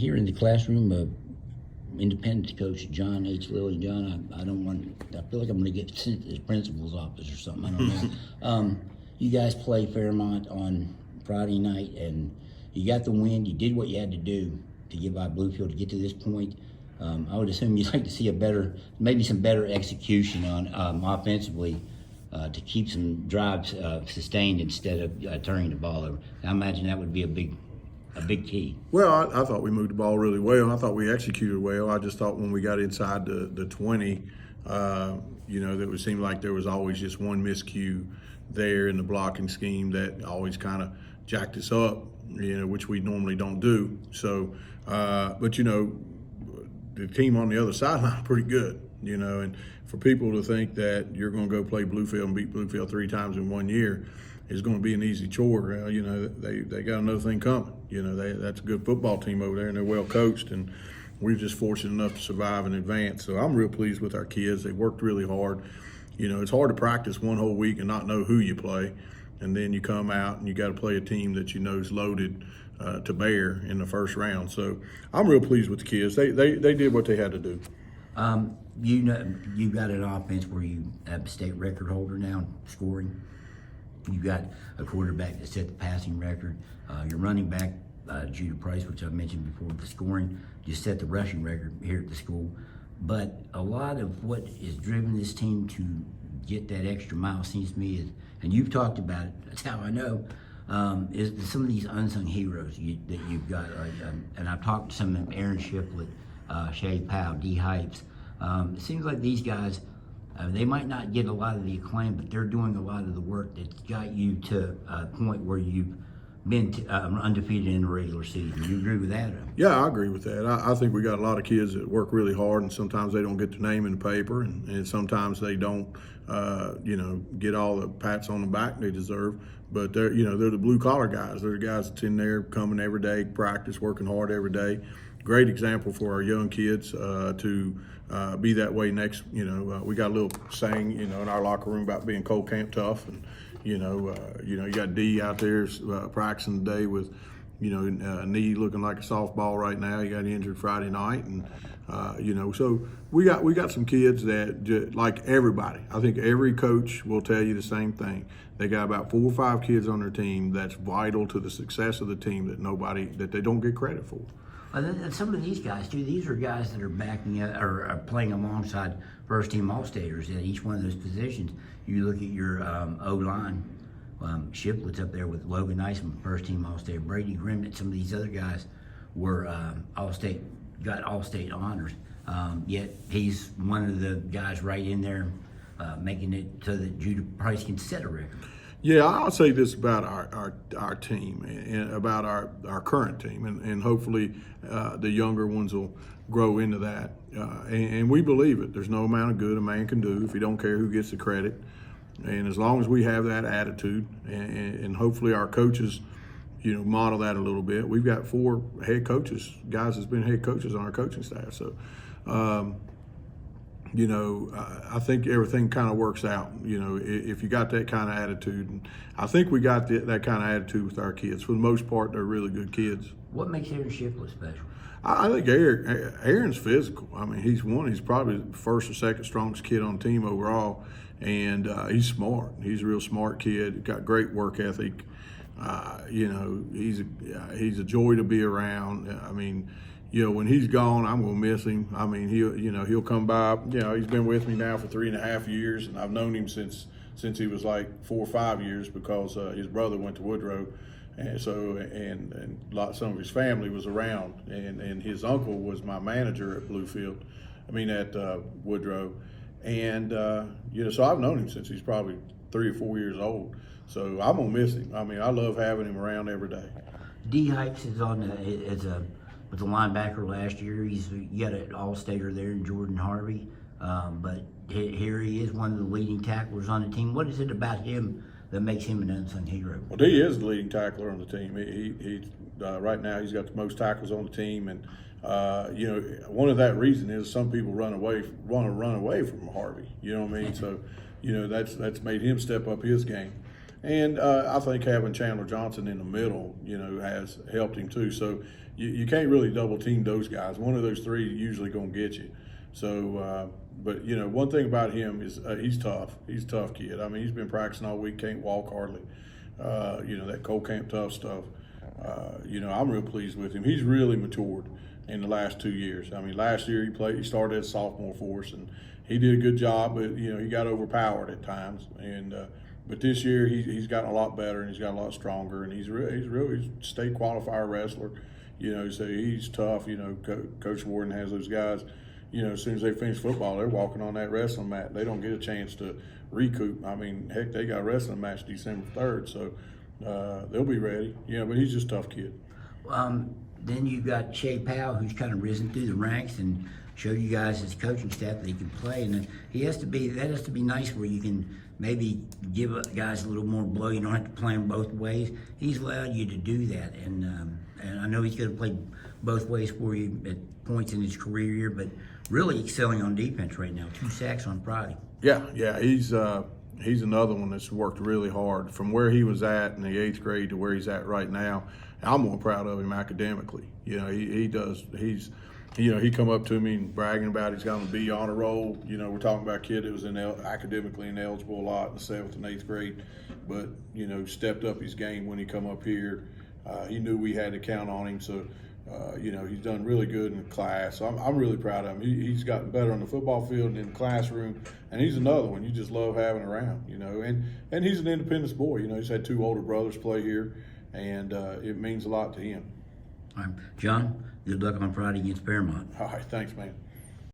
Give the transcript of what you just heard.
Here in the classroom, independent coach John H. Lilly. John, I don't want. I feel like I'm going to get sent to the principal's office or something. I don't know. You guys play Fairmont on Friday night, and you got the win. You did what you had to do to get by Bluefield to get to this point. I would assume you'd like to see maybe some better execution on offensively to keep some drives sustained instead of turning the ball over. I imagine that would be a big key. Well, I thought we moved the ball really well. I thought we executed well. I just thought when we got inside the 20, that would seem like there was always just one miscue there in the blocking scheme that always kind of jacked us up, which we normally don't do. So, but the team on the other sideline pretty good, and for people to think that you're going to go play Bluefield and beat Bluefield 3 times in 1 year is going to be an easy chore. They got another thing coming. That's a good football team over there, and they're well coached, and we're just fortunate enough to survive and advance. So I'm real pleased with our kids. They worked really hard. It's hard to practice one whole week and not know who you play, and then you come out and you got to play a team that is loaded to bear in the first round. So I'm real pleased with the kids. They did what they had to do. You got an offense where you have a state record holder now scoring. You got a quarterback that set the passing record. Your running back, Judah Price, which I mentioned before, the scoring, just set the rushing record here at the school. But a lot of what is driven this team to get that extra mile seems to me is, and you've talked about it, that's how I know, is some of these unsung heroes that you've got. And I've talked to some of them, Aaron Shiplett, Shay Powell, D. Hypes. It seems like these guys, they might not get a lot of the acclaim, but they're doing a lot of the work that's got you to a point where you've been undefeated in the regular season. You agree with that? Yeah, I agree with that. I think we got a lot of kids that work really hard, and sometimes they don't get their name in the paper, and sometimes they don't, get all the pats on the back they deserve. But they're the blue collar guys. They're the guys that's in there coming every day, practice, working hard every day. Great example for our young kids to be that way next. We got a little saying, in our locker room about being cold camp tough, and you got D out there practicing today with, a knee looking like a softball right now. He got injured Friday night, and so we got some kids that like everybody. I think every coach will tell you the same thing. They got about 4 or 5 kids on their team that's vital to the success of the team that they don't get credit for. And some of these guys too. These are guys that are backing up or are playing alongside first-team All-Staters at each one of those positions. You look at your O-line. Shiplett's up there with Logan Iceman, first-team All-State. Brady Grimnett. Some of these other guys were All-State, got All-State honors. Yet he's one of the guys right in there, making it so that Judah Price can set a record. Yeah, I'll say this about our team and about our current team, and hopefully the younger ones will grow into that. And we believe it. There's no amount of good a man can do if you don't care who gets the credit. And as long as we have that attitude, and hopefully our coaches, model that a little bit. We've got 4 head coaches, guys that's been head coaches on our coaching staff. So, I think everything kind of works out, if you got that kind of attitude. And I think we got that kind of attitude with our kids. For the most part, they're really good kids. What makes Aaron Shiplett special? I think Aaron's physical. I mean, he's probably the first or second strongest kid on the team overall. And he's smart. He's a real smart kid. Got great work ethic. He's a joy to be around. I mean, when he's gone, I'm gonna miss him. I mean, he'll come by. He's been with me now for 3.5 years, and I've known him since he was like 4 or 5 years because his brother went to Woodrow, and so some of his family was around, and his uncle was my manager at Woodrow, and so I've known him since he's probably 3 or 4 years old. So I'm gonna miss him. I mean, I love having him around every day. D. Hypes is with a linebacker last year. You got an All-Stater there in Jordan Harvey, but here he is, one of the leading tacklers on the team. What is it about him that makes him an unsung hero? Well, he is the leading tackler on the team. He right now he's got the most tackles on the team, and one of that reason is some people want to run away from Harvey. You know what I mean? So, that's made him step up his game. And I think having Chandler Johnson in the middle, has helped him too. So, you can't really double team those guys. One of those three is usually going to get you. So, but you know, one thing about him is he's tough. He's a tough kid. I mean, he's been practicing all week, can't walk hardly. You know, that cold camp tough stuff. You know, I'm real pleased with him. He's really matured in the last 2 years. I mean, last year he started as a sophomore for us, and he did a good job, but you know, he got overpowered at times. And but this year he's gotten a lot better, and he's gotten a lot stronger, and he's really a state qualifier wrestler. You know, so he's tough. You know, Coach Warden has those guys. You know, as soon as they finish football, they're walking on that wrestling mat. They don't get a chance to recoup. I mean, heck, they got a wrestling match December 3rd, so they'll be ready. Yeah, but he's just a tough kid. Then you got Shea Powell, who's kind of risen through the ranks and showed you guys his coaching staff that he can play. And that has to be nice where you can maybe give guys a little more blow. You don't have to play them both ways. He's allowed you to do that, and I know he's going to play both ways for you at points in his career here, but really excelling on defense right now. 2 sacks on Friday. Yeah, he's another one that's worked really hard from where he was at in the 8th grade to where he's at right now. I'm more proud of him academically. You know, he does. You know, he come up to me and bragging about he's going to be on a roll. You know, we're talking about a kid that was academically ineligible a lot in the 7th and 8th grade, but you know, stepped up his game when he come up here. He knew we had to count on him, so you know, he's done really good in the class. So I'm really proud of him. He's gotten better on the football field and in the classroom, and he's another one you just love having around. You know, and he's an Independence boy. You know, he's had 2 older brothers play here, and it means a lot to him. All right, John, good luck on Friday against Fairmont. All right, thanks, man.